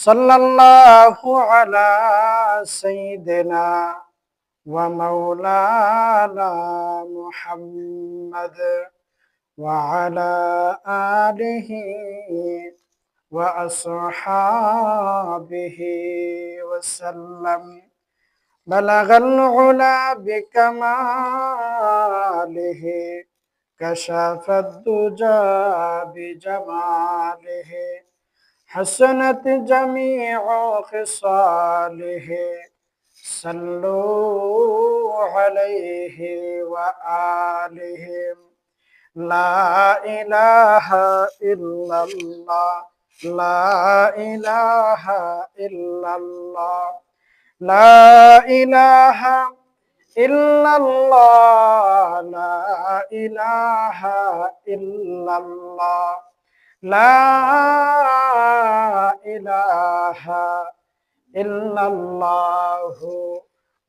সাল্লাল্লাহু আলা সাইয়্যিদিনা ওয়া মাওলানা মুহাম্মদ ওয়া আলা আলিহি ওয়া আসহাবিহি ওয়া সাল্লাম। বালাগাল উলা বিকামালিহি কাশাফাদ দুজা বিজামালিহি حسنت جميع خصاله صلوا عليه وآله لا إله إلا الله لا إله إلا الله لا إله إلا الله لا إله إلا الله لا إله إلا الله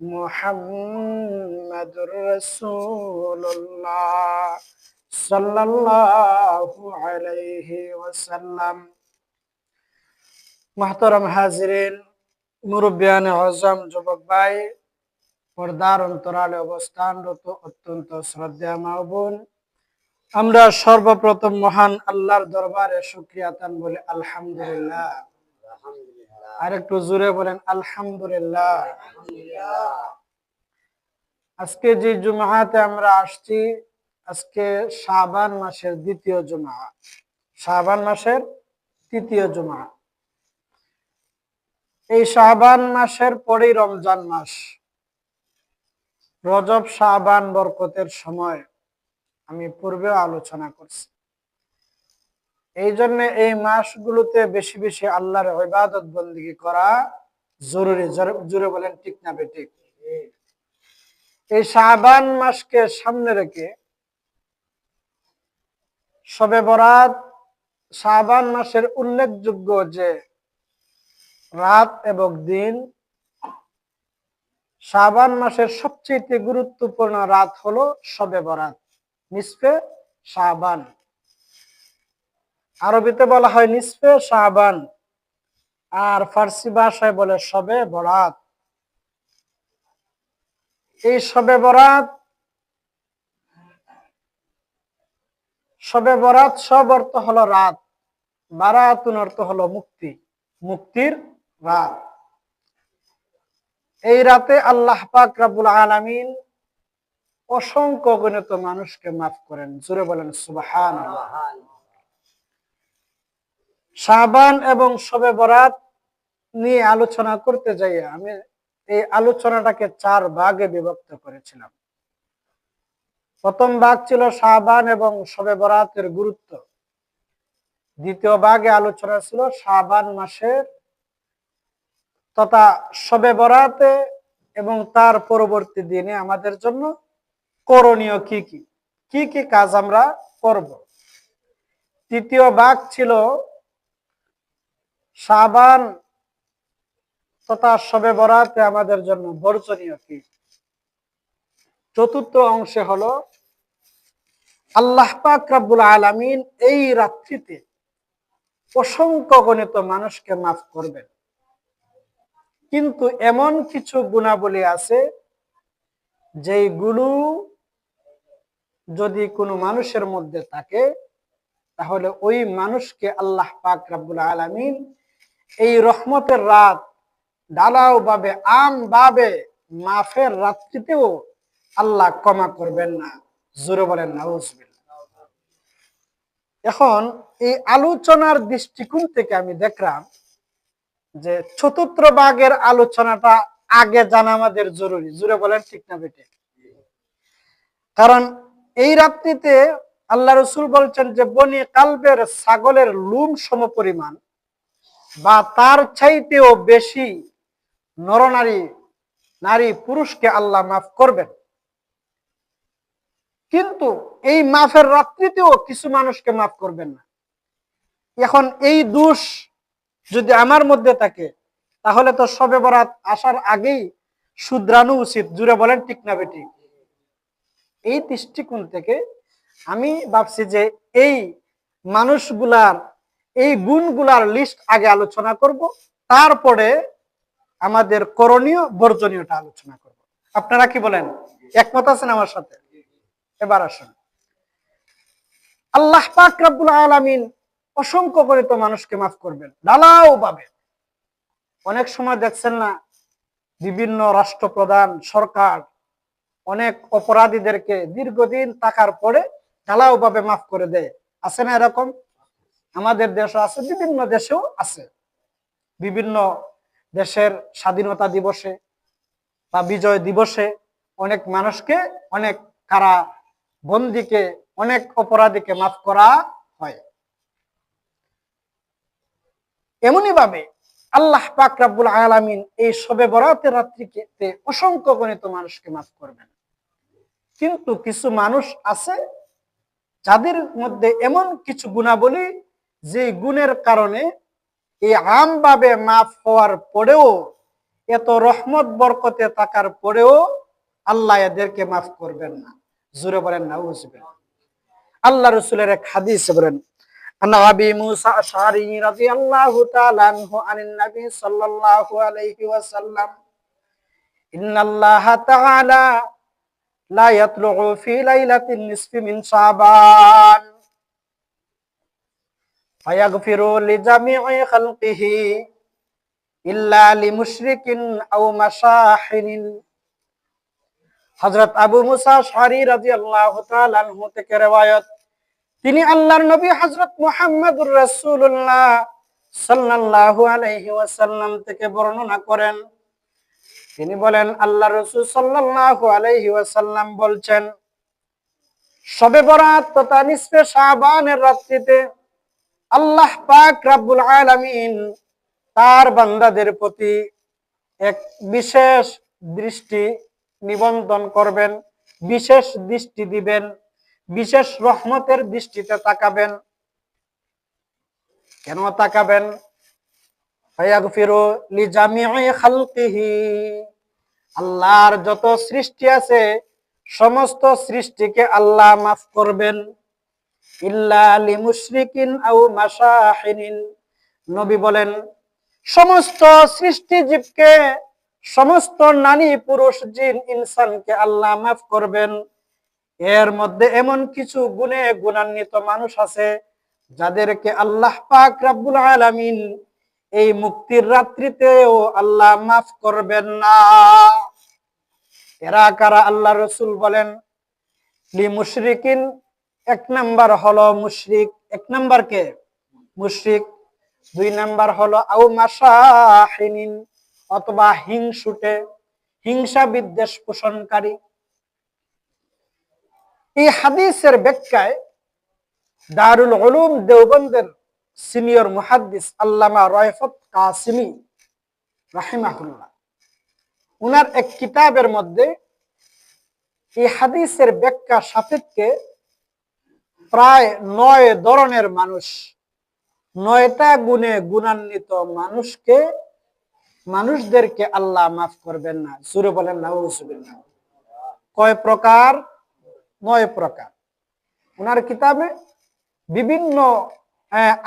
محمد رسول الله صلى الله عليه وسلم। محترم হাজিরিন, মুরব্বিয়ান আযম, যুবক ভাই, পর্দার অন্তরালে অবস্থানরত অত্যন্ত শ্রদ্ধেয় মা ও বোন, আমরা সর্বপ্রথম মহান আল্লাহর দরবারে শুকরিয়া আদান বলি আলহামদুলিল্লাহ। আর একটু জোরে বলেন আলহামদুলিল্লাহ। আজকে যে জুমাতে আমরা আসছি, আজকে শাবান মাসের দ্বিতীয় জুমা, শাবান মাসের তৃতীয় জুমা। এই শাবান মাসের পরেই রমজান মাস। রজব শাবান বরকতের সময় আমি পূর্বেও আলোচনা করছি। এই জন্য এই মাসগুলোতে বেশি বেশি আল্লাহর ইবাদত বন্দেগী করা জরুরি। জোরে বলেন ঠিক না বেঠিক? এই শাবান মাসকে সামনে রেখে শবে বরাত শাবান মাসের উল্লেখযোগ্য যে রাত এবং দিন, শাবান মাসের সবচেয়ে গুরুত্বপূর্ণ রাত হলো শবে বরাত, নিসফে শাবান। আরবিতে বলা হয় নিসফে শাবান, আর ফার্সি ভাষায় বলে শবে বরাত। এই শবে বরাত সব অর্থ হলো রাত, বারাতুন অর্থ হলো মুক্তি, মুক্তির রাত। এই রাতে আল্লাহ পাক রব্বুল আলামিন অসংখ্য গণিত মানুষকে মাফ করেন। জোরে বলেন সুবহানাল্লাহ। শাবান এবং শবে বরাত নিয়ে আলোচনা করতে যাই আমি এই আলোচনাটাকে 4 ভাগে বিভক্ত করেছিলাম। প্রথম ভাগ ছিল শাবান এবং শবে বরাতের গুরুত্ব। দ্বিতীয় ভাগে আলোচনা ছিল শাবান মাসের তথা শবে বরাতে এবং তার পরবর্তী দিনে আমাদের জন্য করণীয় কি কি কাজ আমরা করব। তৃতীয় ভাগ ছিল শাবান তথা শবে বরাতে আমাদের জন্য বর্জনীয় কি। চতুর্থ অংশে হলো আল্লাহ পাক রব্বুল আলামিন এই রাত্রিতে অসংখ্য গণিত মানুষকে মাফ করবেন, কিন্তু এমন কিছু গুণাবলী আছে যেইগুলো যদি কোনো মানুষের মধ্যে থাকে তাহলে ওই মানুষকে আল্লাহ পাক রব্বুল আলামিন এই রহমতের রাত ঢালাও ভাবে আম ভাবে মাফের রাত্রিতেও আল্লাহ ক্ষমা করবেন না। জোরে বলেন নাউজুবিল্লাহ। এখন এই আলোচনার দৃষ্টিকোণ থেকে আমি দেখলাম যে চতুর্থ ভাগের আলোচনাটা আগে জানা আমাদের জরুরি। জোরে বলেন ঠিক না বেঠিক? কারণ এই রাত্রিতে আল্লাহ রাসূল বলছেন যে বনি কালবের ছাগলের লোম সমপরিমাণ বা তার চাইতেও বেশি নারী পুরুষকে আল্লাহ মাফ করবেন, কিন্তু এই মাফের রাত্রিতেও কিছু মানুষকে মাফ করবেন না। এখন এই দোষ যদি আমার মধ্যে থাকে তাহলে তো শবে বরাত আসার আগেই শুধরানো উচিত। জুড়ে বলেন ঠিক না বেঠিক? এই দৃষ্টিকোণ থেকে আমি ভাবছি যে এই মানুষগুলার এই গুণগুলার লিস্ট আগে আলোচনা করব, তারপরে আমাদের করণীয় বর্জনীয়টা আলোচনা করব। আপনারা কি বলেন, একমত আছেন আমার সাথে? এবার আসুন, আল্লাহ পাক রব্বুল আলামিন অসংখ্য করে তো মানুষকে মাফ করবেন ঢালাও ভাবে। অনেক সময় দেখছেন না, বিভিন্ন রাষ্ট্রপ্রধান সরকার অনেক অপরাধীদেরকে দীর্ঘদিন থাকার পরে ঢালাও ভাবে মাফ করে দেয়, আছে না এরকম? আমাদের দেশে আছে, বিভিন্ন দেশেও আছে। বিভিন্ন দেশের স্বাধীনতা দিবসে বা বিজয় দিবসে অনেক মানুষকে, অনেক কারা বন্দীকে, অনেক অপরাধীকে মাফ করা হয়। এমনই ভাবে আল্লাহ পাক রব্বুল আলামিন এই শবে বরাতের রাত্রিতে অসংখ্য গণিত মানুষকে মাফ করবেন। কিন্তু কিছু মানুষ আছে যাদের মধ্যে এমন কিছু গুণাবলী, যে গুণের কারণে এই আমভাবে মাফ হওয়ার পরেও, এত রহমত বরকতে থাকার পরেও আল্লাহ এদেরকে মাফ করবেন না। জোরে বলেন নাউজুবিল্লাহ। আল্লাহ রাসূলের এক হাদিসে বলেন, আন আবি মুসা আশআরী রাদিয়াল্লাহু তাআলা আনহু আনিন নবী সাল্লাল্লাহু আলাইহি ওয়াসাল্লাম, ইন্নাল্লাহা তাআলা লা ইয়াতলুউ ফি লাইলাতিন নিসফি মিন শাবান ফায়াগফিরু লিজামি'i খালকিহি ইল্লা লিমুশরিকিন আও মাশাহিনিন। হযরত আবু মুসা আশআরী রাদিয়াল্লাহু তাআলা আনহু থেকে riwayat, তিনি আল্লাহর নবী হযরত মুহাম্মদুর রাসূলুল্লাহ সাল্লাল্লাহু আলাইহি ওয়াসাল্লাম থেকে বর্ণনা করেন। তিনি বলেন, আল্লাহর রাসূল সাল্লাল্লাহু আলাইহি ওয়াসাল্লাম বলছেন, শবে বরাত তথা নিসফে শাবানের রাত্রিতে আল্লাহ পাক রব্বুল আলামিন তার বান্দাদের প্রতি এক বিশেষ দৃষ্টি নিবন্ধন করবেন, বিশেষ দৃষ্টি দিবেন, বিশেষ রহমতের দৃষ্টিতে তাকাবেন। কেন তাকাবেন? ফায়াগফিরু লিজামি'i খালকিহি, আল্লাহর যত সৃষ্টি আছে সমস্ত সৃষ্টিকে আল্লাহ মাফ করবেন। ইল্লা লিমুশরিকিন আও মাশাহিনিন, নবী বলেন সমস্ত সৃষ্টি জীবকে, সমস্ত নারী পুরুষ জিন ইনসানকে আল্লাহ মাফ করবেন। এর মধ্যে এমন কিছু গুণে গুণান্বিত মানুষ আছে যাদেরকে আল্লাহ পাক রব্বুল আলামিন এই মুক্তির রাত্রিতেও আল্লাহ মাফ করবেন না। এরা কারা? আল্লাহ রাসূল বলেন, লিমুশরিকিন, এক নাম্বার হলো মুশরিক, এক নাম্বার কে? মুশরিক। দুই নাম্বার হলো আও মাশাহিনিন, অথবা হিংসুটে, হিংসা বিদ্বেষ পোষণকারী। এই হাদিসের ব্যাখ্যায় দারুল উলুম দেওবন্দের সিনিয়র মুহাদ্দিস আল্লামা রায়ফত কাসিমি রাহিমাহুল্লাহ, উনার এক কিতাবের মধ্যে এই হাদিসের ব্যাখ্যা সাপেক্ষে প্রায় ৯ ধরনের মানুষ, ৯টা গুণে গুণান্বিত মানুষদেরকে আল্লাহ মাফ করবেন না। জোরে বলেন নাউজুবিল্লাহ। কয় প্রকার? ৯ প্রকার। ওনার কিতাবে বিভিন্ন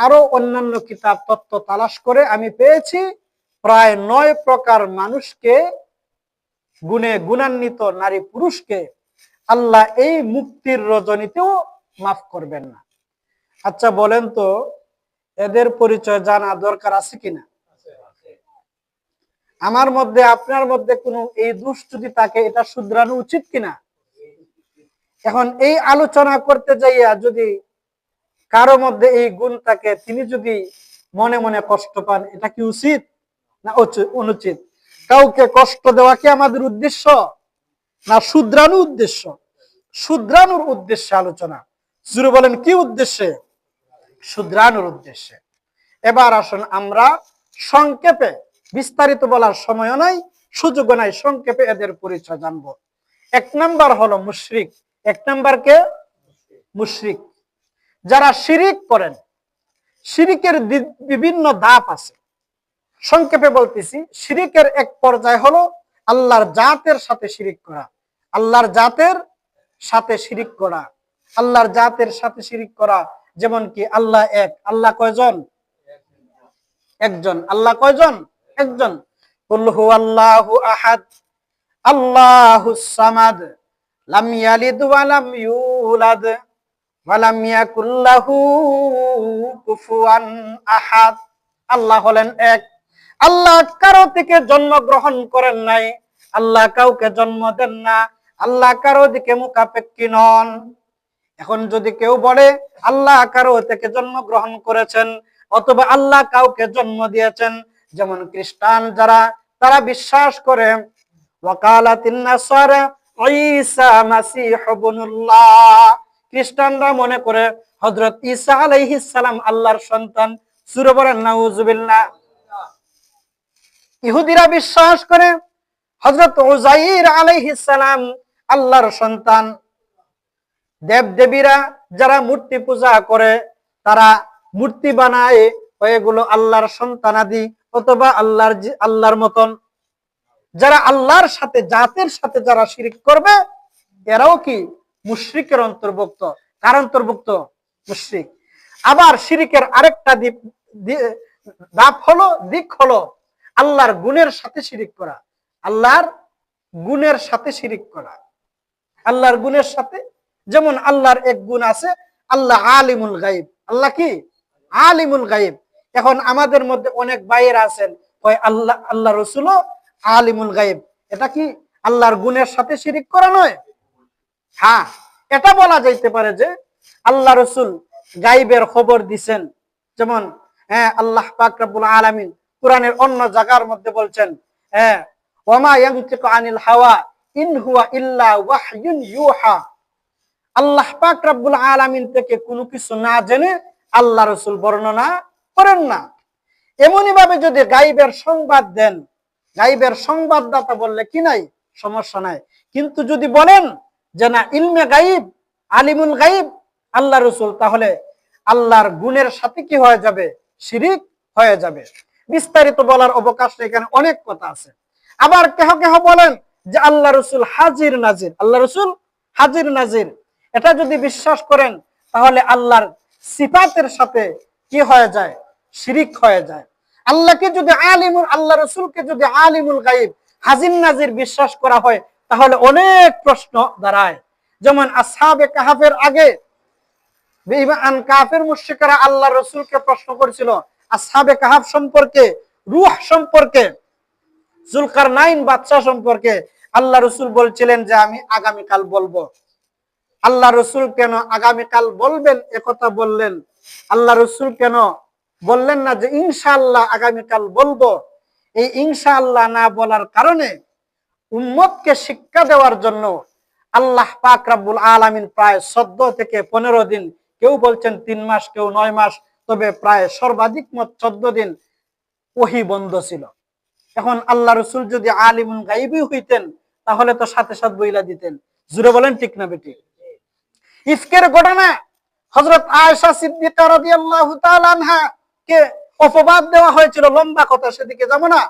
আরো অন্যান্য কিতাব তত্ত্ব তালাশ করে আমি পেয়েছি প্রায় ৯ প্রকার মানুষকে, গুণে গুণান্বিত নারী পুরুষকে আল্লাহ এই মুক্তির রজনীতেও মাফ করবেন না। আচ্ছা বলেন তো, এদের পরিচয় জানা দরকার আছে কিনা? আমার মধ্যে, আপনার মধ্যে কোনো এই দোষ যদি থাকে, এটা শুধরানো উচিত কিনা? এখন এই আলোচনা করতে যাইয়া যদি কারো মধ্যে এই গুণ থাকে, তিনি যদি মনে মনে কষ্ট পান, এটা কি উচিত না অনুচিত? কাউকে কষ্ট দেওয়া কি আমাদের উদ্দেশ্য, না শুধরানোর উদ্দেশ্য? শুধরানোর উদ্দেশ্যে আলোচনা। জোরে বলেন কি উদ্দেশ্যে? শুধরানোর উদ্দেশ্যে। এবার আসুন আমরা সংক্ষেপে, বিস্তারিত বলার সময়ও নাই, সুযোগও নাই, সংক্ষেপে এদের পরিচয় জানবো। এক নাম্বার হলো মুশরিক। এক নাম্বার কে? মুশরিক। যারা শিরিক করেন। শিরিকের বিভিন্ন ধাপ আছে, সংক্ষেপে বলতেছি। শিরিকের এক পর্যায় হলো আল্লাহর জাতের সাথে শিরিক করা। আল্লাহর জাতের সাথে শিরিক করা, আল্লাহর জাতের সাথে শিরিক করা। যেমন কি আল্লাহ এক, আল্লাহ কয়জন? একজন। আল্লাহ কয়জন? একজন। কুল হুয়াল্লাহু আহাদ আল্লাহুস সামাদ লাম ইয়ালিদ ওয়া লাম ইউলাদ ওয়া লাম ইয়াকুল লাহু কুফুয়ান আহাদ। আল্লাহ হলেন এক। আল্লাহ কারো থেকে জন্মগ্রহণ করেন নাই, আল্লাহ কাউকে জন্ম দেন না, আল্লাহ কারো দিকে মুখাপেক্ষী নন। এখন যদি কেউ বলে আল্লাহ কারো থেকে জন্মগ্রহণ করেছেন অথবা আল্লাহ কাউকে জন্ম দিয়েছেন, যেমন খ্রিস্টান যারা, তারা বিশ্বাস করে ওয়াকালাতিন নাসারা ঈসা মাসীহ ইবনুল্লাহ, খ্রিস্টানরা মনে করে হযরত ঈসা আলাইহিস সালাম আল্লাহর সন্তান। সূরা বলেন নাউযুবিল্লাহ। ইহুদিরা বিশ্বাস করে হযরত উযাইর আলাইহিস সালাম আল্লাহর সন্তান। দেবদেবীরা যারা মূর্তি পূজা করে, তারা মূর্তি বানায়, এগুলো আল্লাহর সন্তানাদি অথবা আল্লাহর মতন। যারা আল্লাহর সাথে, জাতের সাথে যারা শিরিক করবে, এরাও কি মুশরিকের অন্তর্ভুক্ত। কার অন্তর্ভুক্ত? মুশরিক। আবার শিরিকের আরেকটা দিক হলো আল্লাহর গুণের সাথে শিরিক করা। আল্লাহর গুণের সাথে শিরিক করা। আল্লাহর গুণের সাথে, যেমন আল্লাহর এক গুণ আছে, আল্লাহ আলিমুল গায়ব। আল্লাহ কি? আলিমুল গায়ব। এখন আমাদের মধ্যে অনেক ভাইয়েরা আছেন ওই আল্লাহ রাসূলও আলিমুল গায়ব। এটা কি আল্লাহর গুণের সাথে শিরিক করা নয়? হ্যাঁ, এটা বলা যাইতে পারে যে আল্লাহ রাসূল গায়বের খবর দিবেন। যেমন আল্লাহ পাক রব্বুল আলামিন কোরআনের অন্য জায়গার মধ্যে বলছেন, ওয়ামা ইয়ানতিকু আনিল হাওয়া ইন হুয়া ইল্লা ওয়াহয়ুন ইউহা। আল্লাহ পাক রব্বুল আলামিন থেকে কোনো কিছু না জেনে আল্লাহ রাসূল বর্ণনা করেন না। এমনি ভাবে যদি গায়বের সংবাদ দেন, গায়বের সংবাদদাতা বললে কি নাই, সমস্যা নাই। কিন্তু যদি বলেন যে না ইলমে গায়ব, আলিমুল গায়ব আল্লাহ রাসূল, তাহলে আল্লাহর গুণের সাথে কি হয়ে যাবে? শিরিক হয়ে যাবে। বিস্তারিত বলার অবকাশ নেই, এখানে অনেক কথা আছে। আবার কেহ কেহ বলেন যে আল্লাহ রাসূল হাজির নাজির। আল্লাহ রাসূল হাজির নাজির, এটা যদি বিশ্বাস করেন তাহলে আল্লাহর সিফাতের সাথে কি হয়ে যায়? শিরিক হয়ে যায়। আল্লাহকে যদি আল্লাহ রাসূলকে যদি আলিমুল গায়ব, হাজির নাজির বিশ্বাস করা হয়, তাহলে অনেক প্রশ্ন দাঁড়ায়। যেমন আসহাবে কাহাফের আগে বেঈমান কাফের মুশরিকরা আল্লাহ রাসূলকে প্রশ্ন করেছিল আসহাবে কাহাফ সম্পর্কে, রূহ সম্পর্কে, যুলকারনাইন বাদশা সম্পর্কে। আল্লাহ রাসূল বলছিলেন যে আমি আগামীকাল বলবো। আল্লাহ রাসূল কেন আগামীকাল বলবেন একথা বললেন? আল্লাহ রাসূল কেন বললেন না যে ইনশাআল্লাহ আগামীকাল বলবো? এই ইনশাআল্লাহ না বলার কারণে উম্মতকে শিক্ষা দেওয়ার জন্য আল্লাহ পাক রব্বুল আলামিন প্রায় 14 থেকে 15 দিন, কেউ বলছেন 3 মাস, কেউ 9 মাস, তবে প্রায় সর্বাধিক মত 14 দিন ওহী বন্ধ ছিল। এখন আল্লাহ রাসূল যদি আলিমুল গায়বী হইতেন তাহলে তো সাথে সাথে বইলা দিতেন। জুড়ে বলেন ঠিক না বেটি? ইফকের ঘটনা, হযরত আয়েশা সিদ্দিকা রাদিয়াল্লাহু তাআলা আনহা কে অপবাদ দেওয়া হয়েছিল। লম্বা কথা, সেদিকে যাব না।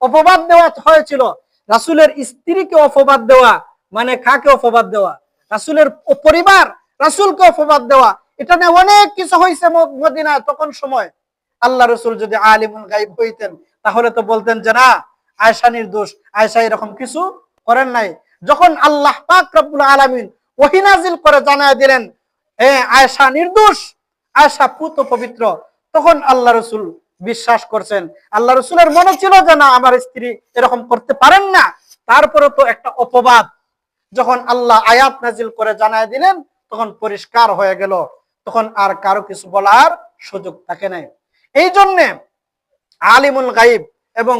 অপবাদ দেওয়া হয়েছিল, রাসূলের স্ত্রীকে অপবাদ দেওয়া মানে কাকে অপবাদ দেওয়া? রাসূলের পরিবার, রাসূলকে অপবাদ দেওয়া। এটা নিয়ে অনেক কিছু হয়েছে মদিনায় তখন সময়। আল্লাহ রাসূল যদি আলিমুল গায়ব হইতেন তাহলে তো বলতেন যে না, আয়েশা নির্দোষ, আয়েশা এরকম কিছু করেন নাই। যখন আল্লাহ পাক রব্বুল আলামিন ওহী নাযিল করে জানায় দিলেন আয়েশা নির্দোষ, আয়েশা পুত পবিত্র, তখন আল্লাহ রাসূল বিশ্বাস করছেন। আল্লাহ রাসূলের মনে ছিল যে না, আমার স্ত্রী এরকম করতে পারেন না। তারপরে তো একটা অপবাদ, যখন আল্লাহ আয়াত নাজিল করে জানায় দিলেন তখন পরিষ্কার হয়ে গেল, তখন আর কারো কিছু বলার সুযোগ থাকে নাই। এই জন্য আলিমুল গায়ব এবং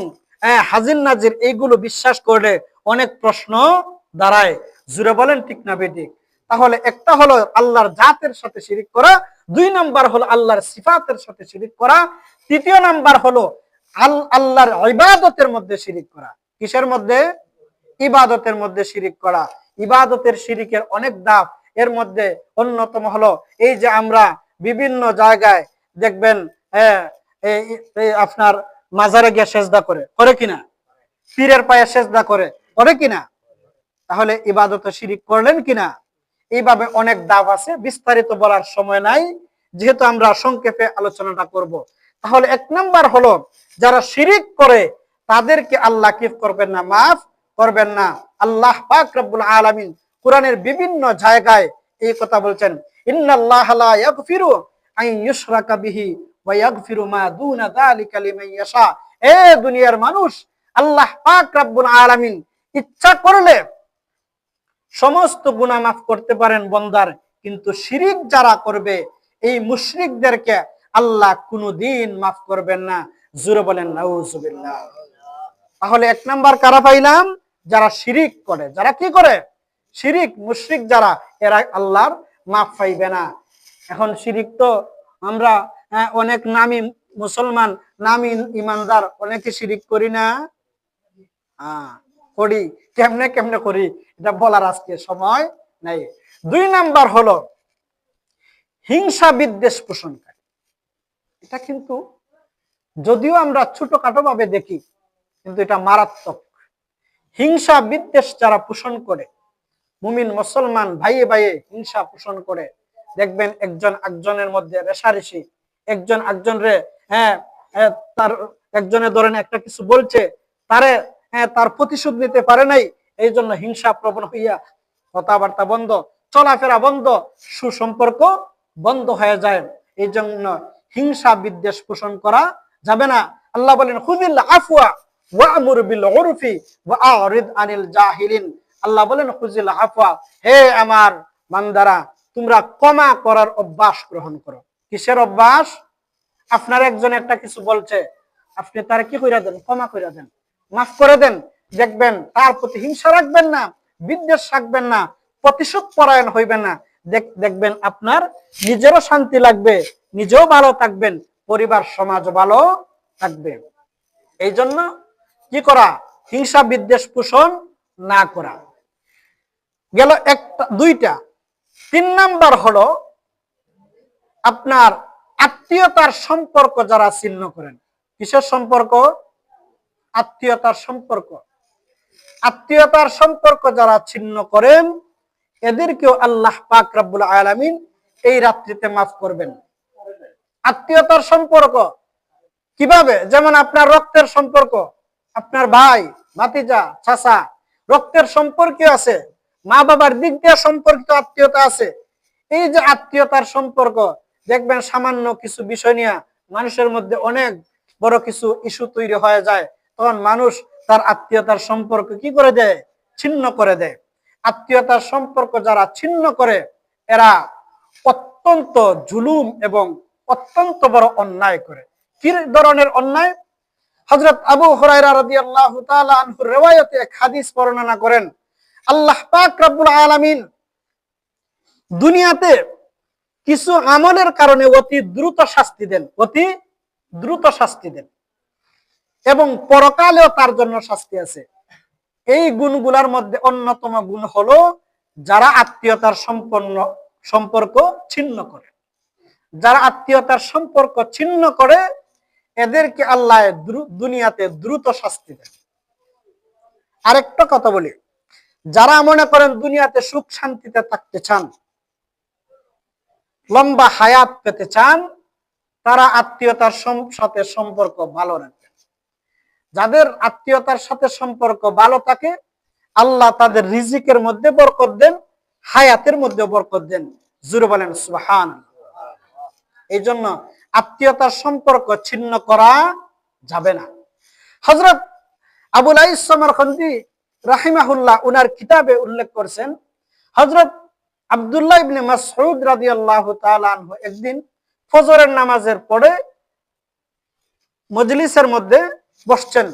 হাজির নাজির এইগুলো বিশ্বাস করলে অনেক প্রশ্ন দাঁড়ায়। জুড়ে বলেন ঠিক না বেঠিক? তাহলে একটা হলো আল্লাহর জাতের সাথে শিরিক করা, 2 নাম্বার হলো আল্লাহর সিফাতের সাথে শিরিক করা, 3য় নাম্বার হলো আল্লাহর ইবাদতের মধ্যে শিরিক করা। কিসের মধ্যে? ইবাদতের মধ্যে শিরিক করা। ইবাদতের শিরিকের অনেক ধাপ, এর মধ্যে অন্যতম হলো এই যে আমরা বিভিন্ন জায়গায় দেখবেন আপনার মাজারে গিয়ে সেজদা করে কিনা? পীরের পায়ে সেজদা করে কিনা? তাহলে ইবাদতে শিরিক করলেন কিনা? এইভাবে অনেক ধাপ আছে, বিস্তারিত বলার সময় নাই, যেহেতু আমরা সংক্ষেপে আলোচনাটা করব। তাহলে এক নাম্বার হলো যারা শিরিক করে তাদেরকে আল্লাহ কি করবেন না, মাফ করবেন না। আল্লাহ পাক রব্বুল আলামিন কোরআনের বিভিন্ন জায়গায় এই কথা বলছেন, ইন্নাল্লাহা লা ইয়াগফিরু আন ইউশরাকা বিহি ওয়া ইয়াগফিরু মা দুনা যালিকা লিমান ইয়াশা। এ দুনিয়ার মানুষ, আল্লাহ পাক রব্বুল আলামিন ইচ্ছা করলে সমস্ত গুনাহ মাফ করতে পারেন বান্দার, কিন্তু শিরিক যারা করবে এই মুশরিকদেরকে আল্লাহ কোনোদিন মাফ করবেন না। জোরে বলেন নাউজুবিল্লাহ। তাহলে এক নাম্বার কারা পাইলাম? যারা শিরিক করে। যারা কি করে? শিরিক, মুশরিক যারা, এরা আল্লাহর মাফ পাইবে না। এখন শিরিক তো আমরা অনেক নামী মুসলমান, নামী ইমানদার অনেকে শিরিক করি না? করি। কেমনে কেমনে করি এটা বলার আজকে সময় নাই। 2 নাম্বার হলো হিংসা বিদ্বেষ পোষণকারী। এটা কিন্তু যদিও আমরা ছোটখাটো ভাবে দেখি, কিন্তু এটা মারাত্মক। হিংসা বিদ্বেষ যারা পোষণ করে, মুমিন মুসলমান ভাইয়ে ভাইয়ে হিংসা পোষণ করে, দেখবেন একজন একজনের মধ্যে রেষারেষি, একজন একজনরে তার একজনে ধরেন একটা কিছু বলছে, তারে তার প্রতিশোধ নিতে পারে নাই, এই জন্য হিংসা প্রবণ হইয়া কথাবার্তা বন্ধ, চলাফেরা বন্ধ, সুসম্পর্ক বন্ধ হয়ে যায়। এই জন্য হিংসা বিদ্বেষ পোষণ করা যাবে না। আল্লাহ বলেন, খুযিল আফওয়া ওয়া'মুর বিল উরফি ওয়া আ'রিদ আনিল জাহিলিন। আল্লাহ বলেন, খুযিল আফওয়া, হে আমার বান্দারা, তোমরা ক্ষমা করার অভ্যাস গ্রহণ করো। কিসের অভ্যাস? আপনার একজন একটা কিছু বলছে, আপনি তার কি কইরা দেন? ক্ষমা কইরা দেন, মাফ করে দেন। দেখবেন তার প্রতি হিংসা রাখবেন না, বিদ্বেষ রাখবেন না, প্রতিশোধ পরায়ণ হইবেন না। দেখবেন আপনার নিজেরও শান্তি লাগবে, নিজেও ভালো থাকবেন, পরিবার সমাজও ভালো থাকবে। এই জন্য কি করা? হিংসা বিদ্বেষ পোষণ না করা গেল একটা, 2টা। 3 নাম্বার হলো আপনার আত্মীয়তার সম্পর্ক যারা ছিন্ন করেন। কিসের সম্পর্ক? আত্মীয়তার সম্পর্ক। আত্মীয়তার সম্পর্ক যারা ছিন্ন করেন এদেরকেও আল্লাহ পাক রব্বুল আলামিন এই রাত্রিতে মাফ করবেন। আত্মীয়তার সম্পর্ক কিভাবে? যেমন আপনার রক্তের সম্পর্ক, আপনার ভাই, ভাতিজা, চাচা, রক্তের সম্পর্ক আছে, মা বাবার দিক দিয়ে সম্পর্কিত আত্মীয়তা আছে। এই যে আত্মীয়তার সম্পর্ক, দেখবেন সামান্য কিছু বিষয় নিয়ে মানুষের মধ্যে অনেক বড় কিছু ইস্যু তৈরি হয়ে যায়, তখন মানুষ তার আত্মীয়তার সম্পর্ক কি করে দেয়? ছিন্ন করে দেয়। আত্মীয়তার সম্পর্ক যারা ছিন্ন করে এরা অত্যন্ত জুলুম এবং অত্যন্ত বড় অন্যায় করে। কি ধরনের অন্যায়? হযরত আবু হুরায়রা রাদিয়াল্লাহু তাআলা আনহুর riwayate এক হাদিস বর্ণনা করেন, আল্লাহ পাক রব্বুল আলামিন দুনিয়াতে কিছু আমলের কারণে অতি দ্রুত শাস্তি দেন, অতি দ্রুত শাস্তি দেন, এবং পরকালেও তার জন্য শাস্তি আছে। এই গুণগুলোর মধ্যে অন্যতম গুণ হলো যারা আত্মীয়তার সম্পর্ক ছিন্ন করে। যারা আত্মীয়তার সম্পর্ক ছিন্ন করে এদেরকে আল্লাহ দুনিয়াতে দ্রুত শাস্তি দেন। আরেকটা কথা বলি, যারা মনে করেন দুনিয়াতে সুখ শান্তিতে থাকতে চান, লম্বা হায়াত পেতে চান, তারা আত্মীয়তার সাথে সম্পর্ক ভালো রাখবেন। যাদের আত্মীয়তার সাথে সম্পর্ক ভালো থাকে আল্লাহ তাদের রিজিকের মধ্যে বরকত দেন, হায়াতের মধ্যে বরকত দেন। জোরে বলেন সুবহানাল্লাহ। এই জন্য আত্মীয়তার সম্পর্ক ছিন্ন করা যাবে না। হযরত আবুল আইস সামারকান্দি রাহিমাহুল্লাহ উনার কিতাবে উল্লেখ করেছেন, হযরত আব্দুল্লাহ ইবনে মাসউদ রাদিয়াল্লাহু তাআলা আনহু একদিন ফজরের নামাজের পরে মজলিসের মধ্যে বসছেন।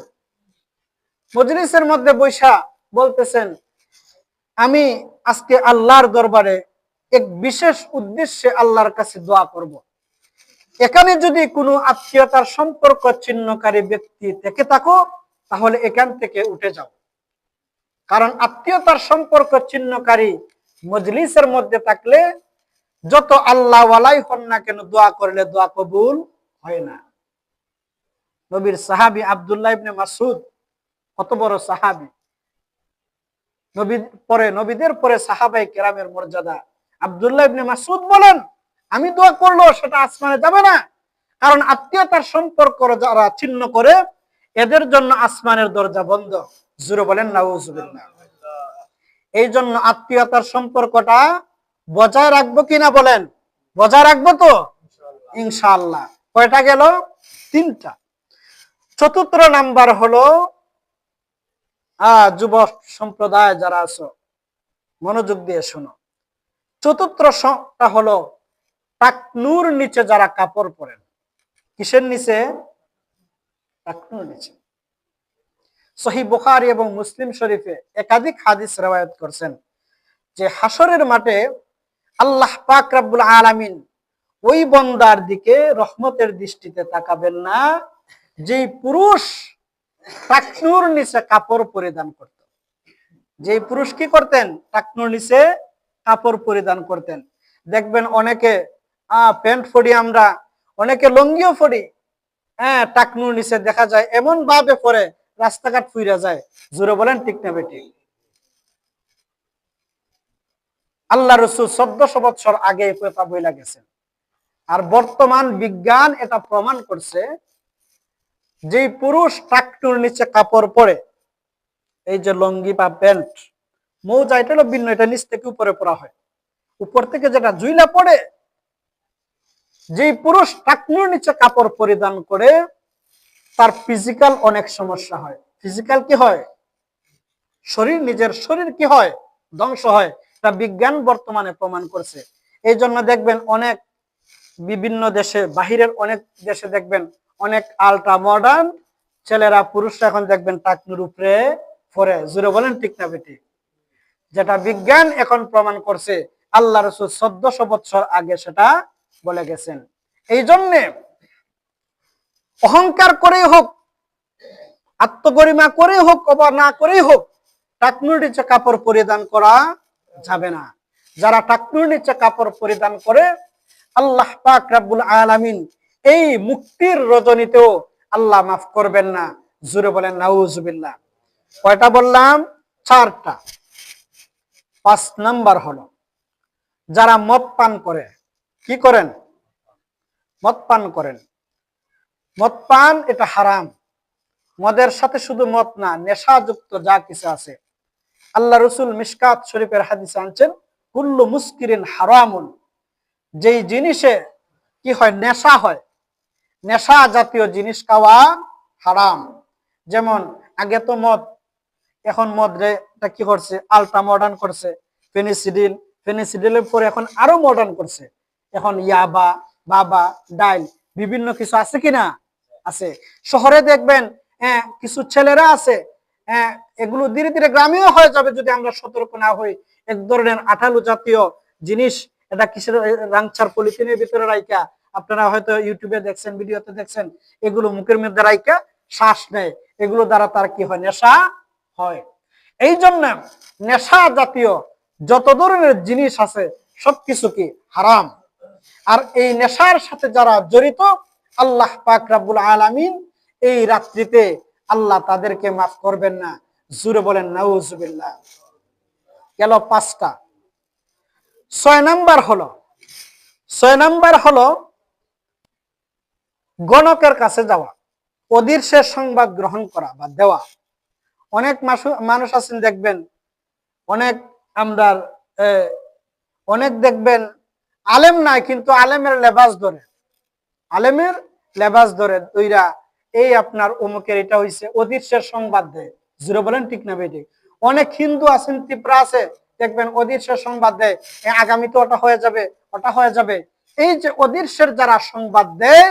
মজলিসের মধ্যে বৈশা বলতেছেন, আমি আজকে আল্লাহর দরবারে এক বিশেষ উদ্দেশ্যে আল্লাহর কাছে দোয়া করব। এখানে যদি কোনো আত্মীয়তার সম্পর্ক ছিন্নকারী ব্যক্তি থেকে থাকো তাহলে এখান থেকে উঠে যাও। কারণ আত্মীয়তার সম্পর্ক ছিন্নকারী মজলিসের মধ্যে থাকলে যত আল্লাহ ওয়ালাই হন না কেন দোয়া করলে দোয়া কবুল হয় না। নবীর সাহাবী আব্দুল্লাহ ইবনে মাসউদ কত বড় সাহাবী, নবীদের পরে সাহাবায়ে কেরামের মর্যাদা। আব্দুল্লাহ ইবনে মাসউদ বলেন, আমি দোয়া করলো সেটা আসমানে যাবে না, কারণ আত্মীয়তার সম্পর্ক যারা ছিন্ন করে এদের জন্য আসমানের দরজা বন্ধ। জোরে বলেন নাউজুবিল্লাহ। এই জন্য আত্মীয়তার সম্পর্কটা বজায় রাখবো কিনা বলেন? বজায় রাখবো তো ইনশাআল্লাহ। কয়টা গেল? 3টা। চতুর্থ নাম্বার হলো যুব সম্প্রদায় যারা আছো মনোযোগ দিয়ে শোনো। চতুর্থটা হলো টাকনুর নিচে যারা কাপড় পরেন। কিসের নিচে? টাকনুর নিচে। সহিহ বুখারী এবং মুসলিম শরীফে একাধিক হাদিস রওয়ায়াত করছেন যে হাসরের মাঠে আল্লাহ পাক রব্বুল আলামিন ওই বান্দার দিকে রহমতের দৃষ্টিতে তাকাবেন না যেই পুরুষ টাকনুর নিচে কাপড় পরিধান করত। যেই পুরুষ কি করতেন? টাকনুর নিচে কাপড় পরিধান করতেন। দেখবেন অনেকে প্যান্ট পরি, আমরা অনেকে লুঙ্গিও পরি, টাকনুর নিচে দেখা যায় এমন ভাবে পরে রাস্তাঘাট ফুইরা যায়। জোরে বলেন ঠিক না বেঠিক? আল্লাহ রাসূল 1400 বছর আগে এই কথা বইলা গেছেন। আর বর্তমান বিজ্ঞান এটা প্রমাণ করছে যে পুরুষ টাকনুর নিচে কাপড় পরে, এই যে লুঙ্গি বা প্যান্ট, মৌজা, এটা হলো ভিন্ন, এটা নিচ থেকে উপরে পরা হয়, উপর থেকে যেটা জুইলা পড়ে। যে পুরুষ টাকনুর নিচে কাপড় পরিধান করে তার ফিজিক্যাল অনেক সমস্যা হয়। ফিজিক্যাল কি হয়? শরীর, নিজের শরীর কি হয়? ধ্বংস হয়। তা বিজ্ঞান বর্তমানে প্রমাণ করছে। এই জন্য দেখবেন অনেক বিভিন্ন দেশে, বাহিরের অনেক দেশে দেখবেন অনেক আলট্রা মডার্ন ছেলেরা, পুরুষরা এখন দেখবেন টাকনুর উপরে পরে। জোরে বলেন ঠিক না বেটি? যেটা বিজ্ঞান এখন প্রমাণ করছে, আল্লাহ রাসূল 1400 বছর আগে সেটা বলে গেছেন। এই জন্যে অহংকার করেই হোক, আত্মগরিমা করেই হোক, অবা না করেই হোক, টাকনুর নিচে কাপড় পরিধান করা যাবে না। যারা টাকনুর নিচে কাপড় পরিধান করে আল্লাহ পাক রব্বুল আলামিন এই মুক্তির রজনীতেও আল্লাহ মাফ করবেন না। জোরে বলেন নাউজুবিল্লাহ। কয়টা বললাম? 4টা। 5 নাম্বার হলো যারা মদ পান করে। কি করেন? মদ পান করেন। মদ পান এটা হারাম। মদের সাথে শুধু মদ না, নেশাযুক্ত যা কিছু আছে, আল্লাহ রাসূল মিশকাত শরীফের হাদিসে আনছেন, কুল্লু মুস্কিরিন হারামুন। যেই জিনিসে কি হয়? নেশা হয়, নেশা জাতীয় জিনিস খাওয়া হারাম। যেমন আগে তো মদ, এখন মদ রে কি করছে? আলট্রা মডার্ন করছে। ফেনিসিডিল, ফেনিসিডিলের পরে এখন আরো মডার্ন করছে। এখন ইয়াবা, বাবা, ডাইল, বিভিন্ন কিছু আছে কিনা? আছে। শহরে দেখবেন কিছু ছেলেরা আছে, এগুলো ধীরে ধীরে গ্রামেও হয়ে যাবে যদি আমরা সতর্ক না হই। এক ধরনের আঠালো জাতীয় জিনিস, এটা কিসের? রাংচার পলিথিনের ভিতরে রাইকা, আপনারা হয়তো ইউটিউবে দেখছেন, ভিডিওতে দেখছেন, এগুলো মুখের মধ্যে রাইকা শ্বাস নেয়, এগুলো দ্বারা তার কি হয়? নেশা হয়। এই জন্য নেশা জাতীয় যত ধরনের জিনিস আছে সবকিছু কি হারাম। আর এই নেশার সাথে যারা জড়িত, আল্লাহ পাক রব্বুল আলামিন এই রাত্রিতে আল্লাহ তাদেরকে মাফ করবেন না। জোরে বলেন নাউজুবিল্লাহ। গেল 5টা। 6 নাম্বার হলো গণকের কাছে যাওয়া, অদৃশ্যের সংবাদ গ্রহণ করা বা দেওয়া। অনেক মানুষ আছেন দেখবেন, অনেক আমরা অনেক দেখবেন আলেম নাই কিন্তু আলেমের লেবাস ধরে, আলেমের লেবাস ধরে দুইরা এই আপনার অমুকের এটা হইছে, অদৃশ্যের সংবাদ দেয়। জোরে বলেন ঠিক না বেঠিক? অনেক হিন্দু আছেন, তীব্রা আছে, দেখবেন অদৃশ্যের সংবাদ দেয়, আগামীতে ওটা হয়ে যাবে, ওটা হয়ে যাবে। এই যে অদৃশ্যের যারা সংবাদ দেয়,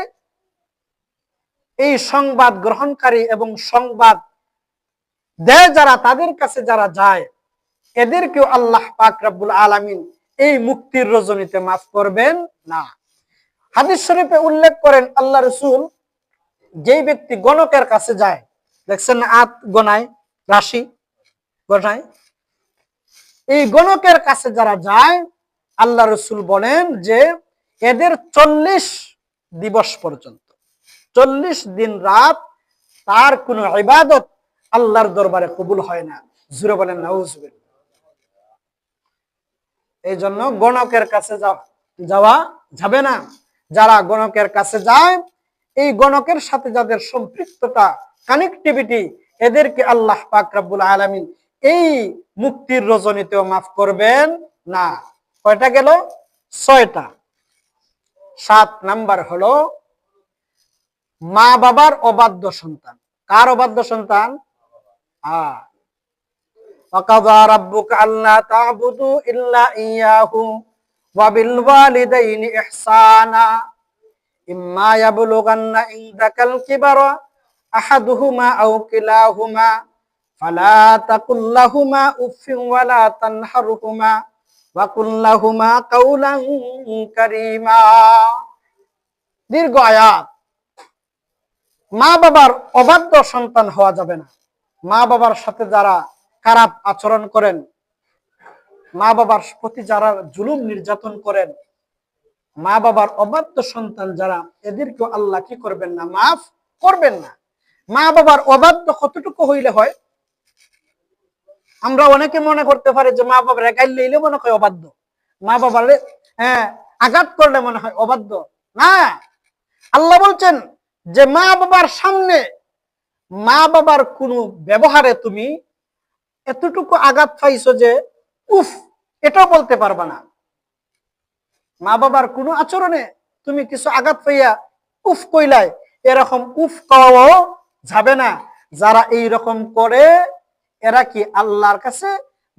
এই সংবাদ গ্রহণকারী এবং সংবাদ দেয় যারা, তাদের কাছে যারা যায়, এদেরকেও আল্লাহ পাক রব্বুল আলামিন এই মুক্তির রজনীতে মাফ করবেন না। হাদিস শরীফে উল্লেখ করেন আল্লাহ রাসূল, যেই ব্যক্তি গণকের কাছে যায়, দেখছেন না আত গণায়, রাশি গণায়, এই গণকের কাছে যারা যায়, আল্লাহ রাসূল বলেন যে এদের 40 দিবস পর্যন্ত, 40 দিন রাত তার কোনো ইবাদত আল্লাহর দরবারে কবুল হয় না। জোরে বলেন নাউজুবিল্লাহ। এই জন্য গণকের কাছে যাওয়া যাবে না। যারা গণকের কাছে যায় এই গণকের সাথে যাদের সম্পৃক্ততা, কানেক্টিভিটি, এদেরকে আল্লাহ পাক রব্বুল আলামিন এই মুক্তির রজনীতেও মাফ করবেন না। কয়টা গেল? 6টা। 7 নাম্বার হলো মা বাবার অবাধ্য সন্তান। কার অবাধ্য সন্তান? ওয়াকাযা রাব্বুকা আল্লা তা'বুদু ইল্লা ইয়্যাহু ওয়া বিল ওয়ালিদাইনি ইহসানা ইম্মা ইয়াবলুগান্না ইনদাকাল কিবারা আহাদুহুমা আও কিলাহুমা ফালা তাকুল লাহুমা উফফিন ওয়া লা তানহারহুমা ওয়া কুল লাহুমা কাওলান কারীমা। দীর্ঘ আয়াত। মা বাবার অবাধ্য সন্তান হওয়া যাবে না। মা বাবার সাথে যারা খারাপ আচরণ করেন, মা বাবার প্রতি যারা জুলুম নির্যাতন করেন, মা বাবার অবাধ্য সন্তান যারা, এদেরকেও আল্লাহ কি করবেন না? মাফ করবেন না। মা বাবার অবাধ্য কতটুকু হইলে হয়? আমরা অনেকে মনে করতে পারি যে মা বাবার গাইলে মনে হয় অবাধ্য, মা বাবার আঘাত করলে মনে হয় অবাধ্য। না, আল্লাহ বলছেন যে মা বাবার সামনে, মা বাবার কোনো ব্যবহারে তুমি এতটুকু আঘাত পাইছো যে উফ, এটাও বলতে পারবা না। মা বাবার কোনো আচরণে তুমি কিছু আঘাত পাইয়া উফ কইলাই, এরকম উফ কওয়াও যাবে না। যারা এই রকম করে এরা কি আল্লাহর কাছে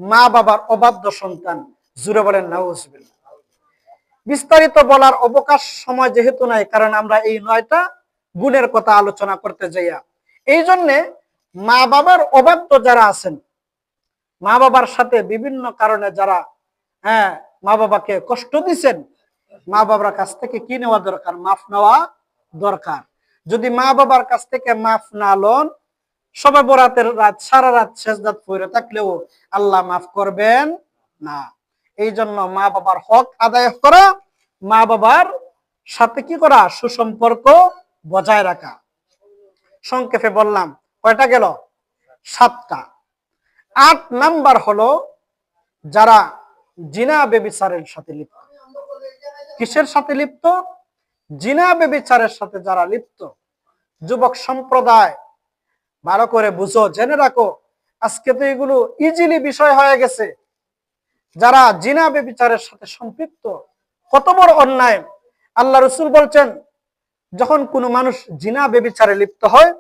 মা বাবার অবাধ্য সন্তান। জুড়ে বলেন নাউজুবিল্লাহ। বিস্তারিত বলার অবকাশ সময় যেহেতু নাই, কারণ আমরা এই 9টা গুণের কথা আলোচনা করতে যাইয়া, এই জন্যে মা বাবার অবাধ্য যারা আছেন, মা বাবার সাথে বিভিন্ন কারণে যারা মা বাবাকে কষ্ট দিচ্ছেন, মা বাবার কাছ থেকে কি নেওয়া দরকার? মাফ নেওয়া দরকার। যদি মা বাবার কাছ থেকে মাফ না লন, শবে বরাতের রাত সারা রাত সেজদাত পড়ে থাকলেও আল্লাহ মাফ করবেন না। এই জন্য মা বাবার হক আদায় করা, মা বাবার সাথে কি করা? সুসম্পর্ক বজায় রাখা। সংক্ষেপে বললাম, কয়টা গেল? 7টা। 8 নাম্বার হলো যারা জিনা ব্যভিচারের সাথে লিপ্ত। কিসের সাথে লিপ্ত? জিনা ব্যভিচারের সাথে যারা লিপ্ত। যুবক সম্প্রদায় ভালো করে বুঝো, জেনে রাখো, আজকে তো এগুলো ইজিলি বিষয় হয়ে গেছে। যারা জিনা ব্যভিচারের সাথে সম্পৃক্ত, কত বড় অন্যায়। আল্লাহ রাসূল বলছেন, যখন কোনো মানুষ জিনা ব্যভিচারে লিপ্ত হয়,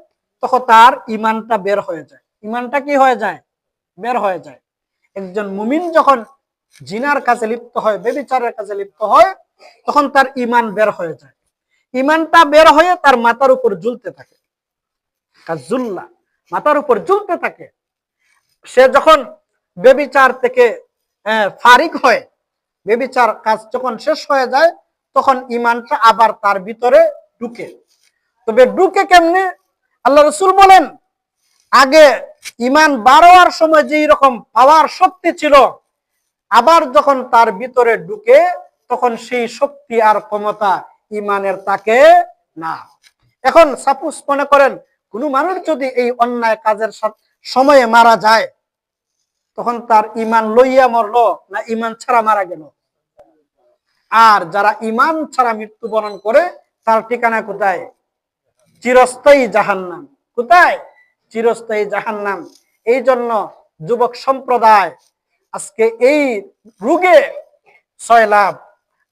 তখন তার ঈমানটা বের হয়ে যায়। ঈমানটা কি হয়ে যায়? বের হয়ে যায়। একজন মুমিন যখন জিনার কাজে লিপ্ত হয়, ব্যভিচারের কাজে লিপ্ত হয়, তখন তার ঈমান বের হয়ে যায়। ঈমানটা বের হয়ে তার মাথার উপর ঝুলতে থাকে, কাজুল্লাহ, মাথার উপর ঝুলতে থাকে। সে যখন ব্যভিচার থেকে ফারিক হয়, ব্যভিচার কাজ যখন শেষ হয়ে যায়, তখন ঈমানটা আবার তার ভিতরে ঢুকে। তবে ঢুকে কেমনে? আল্লাহ রাসূল বলেন, আগে ঈমান বাড়ার সময় যেই রকম পাওয়ার শক্তি ছিল, আবার যখন তার ভিতরে ঢুকে, তখন সেই শক্তি আর ক্ষমতা ঈমানের থাকে না। এখন সাপোজ মনে করেন, কোনো মানুষ যদি এই অন্যায় কাজের সময়ে মারা যায়, তখন তার ঈমান লইয়া মরলো না ঈমান ছাড়া মারা গেল? আর যারা ঈমান ছাড়া মৃত্যুবরণ করে, তার ঠিকানা কোথায়? চিরস্থায়ী জাহান্নাম। কোথায়? চিরস্থায়ী জাহান্নাম। এই জন্য যুবক সম্প্রদায় আজকে এই রোগে সয়লাভ।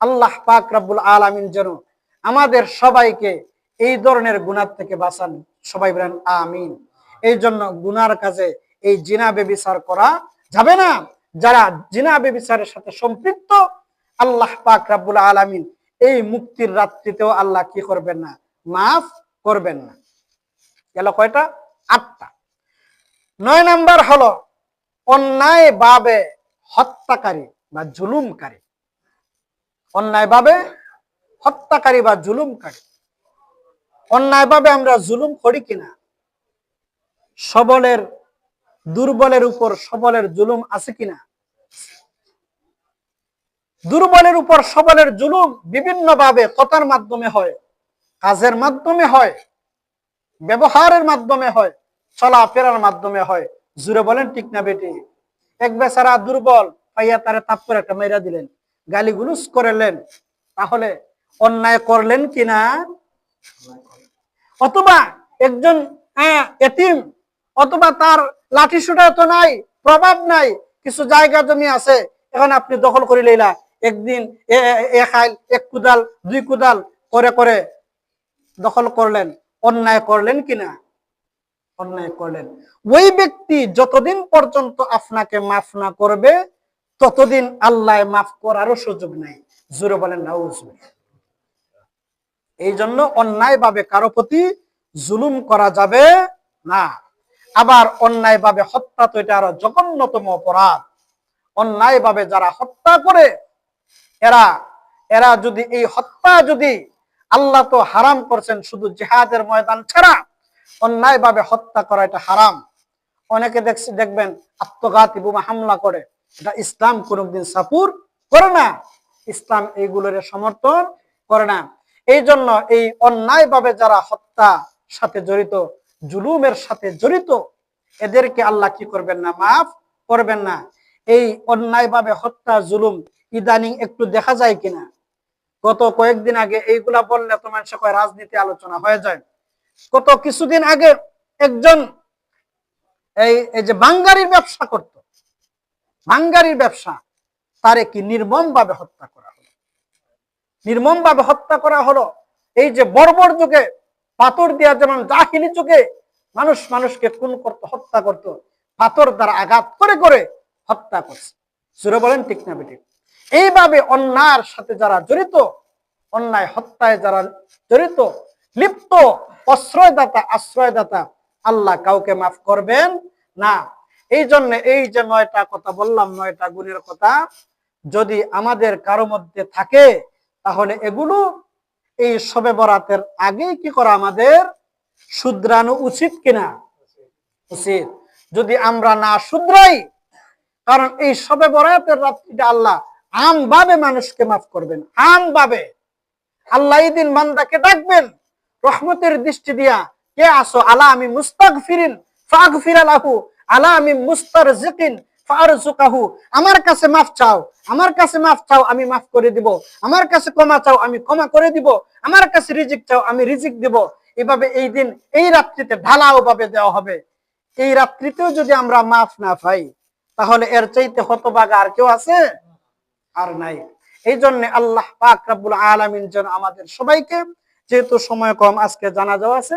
আল্লাহ পাক রব্বুল আলামিন যেন আমাদের সবাইকে এই ধরনের গুনাহ থেকে বাঁচান। সবাই বলেন আমিন। এই জন্য গুনার কাজে এই জিনা ব্যভিচার করা যাবে না। যারা জিনা ব্যভিচারের সাথে সম্পৃক্ত, আল্লাহ পাক রব্বুল আলামিন এই মুক্তির রাত্রিতেও আল্লাহ কি করবেন না? মাফ করবেন না। গেল কয়টা? 8টা। 9 নাম্বার হলো অন্যায় ভাবে হত্যাকারী বা জুলুমকারী। অন্যায় ভাবে হত্যাকারী বা জুলুমকারী। অন্যায় ভাবে আমরা জুলুম করি কিনা? সবলের দুর্বলের উপর সবলের জুলুম আছে কিনা? দুর্বলের উপর সবলের জুলুম বিভিন্ন ভাবে, কথার মাধ্যমে হয়, কাজের মাধ্যমে হয়, ব্যবহারের মাধ্যমে হয়, চলাফেরার মাধ্যমে হয়। জুড়ে বলেন ঠিক না বেটি? এক বেচারা দুর্বল পাইয়া তারে তাপ করে একটা মেরা দিলেন, গালিগুলুস করলেন, তাহলে অন্যায় করলেন কিনা? অথবা একজন এতিম, অথবা তার লাঠি সুটা তো নাই, প্রভাব নাই, কিছু জায়গা জমি আছে, এখন আপনি দখল করে লইলা, একদিন এক কুদাল দুই কুদাল করে করে দখল করলেন, অন্যায় করলেন কিনা? অন্যায় করলেন। ওই ব্যক্তি যতদিন পর্যন্ত আপনাকে মাফ না করবে ততদিন আল্লাহ মাফ করারও সুযোগ নাই। জোরে বলেন নাউজুবিল্লাহ। এই জন্য অন্যায় ভাবে কারো প্রতি জুলুম করা যাবে না। আবার অন্যায় ভাবে হত্যা তো এটা আরো জঘন্যতম অপরাধ। অন্যায় ভাবে যারা হত্যা করে এরা এরা যদি এই হত্যা যদি, আল্লাহ তো হারাম করছেন শুধু জিহাদের ময়দান ছাড়া অন্যায় ভাবে হত্যা করা এটা হারাম। অনেকে দেখবেন আত্মঘাতী বোমা হামলা করে, এটা ইসলাম কোনদিন সাপোর্ট করে না, ইসলাম এইগুলোর সমর্থন করে না। এই জন্য এই অন্যায় ভাবে যারা হত্যা সাথে জড়িত, জুলুমের সাথে জড়িত, এদেরকে আল্লাহ কি করবেন না? মাফ করবেন না। এই অন্যায় ভাবে হত্যা জুলুম ইদানিং একটু দেখা যায় কিনা? গত কয়েকদিন আগে এইগুলা বললে তো মানুষ কয় রাজনীতি আলোচনা হয়ে যায়। গত কিছুদিন আগে একজন এই যে বাঙ্গারির ব্যবসা করত, বাঙ্গারির ব্যবসা, তারে কি নির্মম ভাবে হত্যা করা হলো, নির্মম ভাবে হত্যা করা হলো। এই যে বর্বর যুগে পাথর দিয়া, যেমন জাহিলি যুগে মানুষ মানুষকে খুন করত, হত্যা করত, পাথর দ্বারা আঘাত করে করে হত্যা করছে। সুরে বলেন ঠিক না বেঠিক? এইভাবে অন্যায়ের সাথে যারা জড়িত, অন্যায় হত্যায় যারা জড়িত, লিপ্ত, প্রশ্রয়দাতা, আশ্রয়দাতা, আল্লাহ কাউকে মাফ করবেন না। এই জন্য এই যে 9টা কথা বললাম, 9টা গুণের কথা, যদি আমাদের কারো মধ্যে থাকে তাহলে এগুলো এই শবে বরাতের আগে কি করা আমাদের শুধরানো উচিত কিনা? উচিত। যদি আমরা না শুধরাই, কারণ এই শবে বরাতের রাত্রিটা আল্লাহ আম ভাবে মানুষকে মাফ করবেন, আম ভাবে। আল্লাহ এই দিন বান্দাকে ডাকবেন রহমতের দৃষ্টি দিয়া, কে আসো? আলা আমি মুস্তাগফিরিন ফাগফিরা লাহু, আলা আমি মুস্তারজিকিন ফারজুকাহু। আমার কাছে মাফ চাও, আমার কাছে মাফ চাও, আমি মাফ করে দিব। আমার কাছে ক্ষমা চাও, আমি ক্ষমা করে দিব। আমার কাছে রিজিক চাও, আমি রিজিক দিব। এভাবে এই দিন এই রাত্রিতে ঢালাও ভাবে দেওয়া হবে। এই রাত্রিতেও যদি আমরা মাফ না পাই তাহলে এর চাইতে হতভাগা আর কেউ আছে? আর নাই। এই জন্য আল্লাহ পাক রব্বুল আলামিন যেন আমাদের সবাইকে, যেহেতু সময় কম আজকে জানাজা আছে,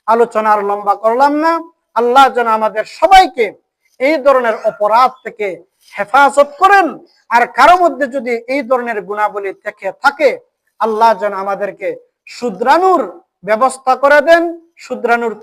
আলোচনা আর লম্বা করলাম না, আল্লাহ যেন আমাদের সবাইকে এই ধরনের অপরাধ থেকে হেফাজত করেন। আর কারো মধ্যে যদি এই ধরনের গুণাবলী থেকে থাকে, আল্লাহ যেন আমাদেরকে শুধরানোর ব্যবস্থা করে দেন, শুধরানোর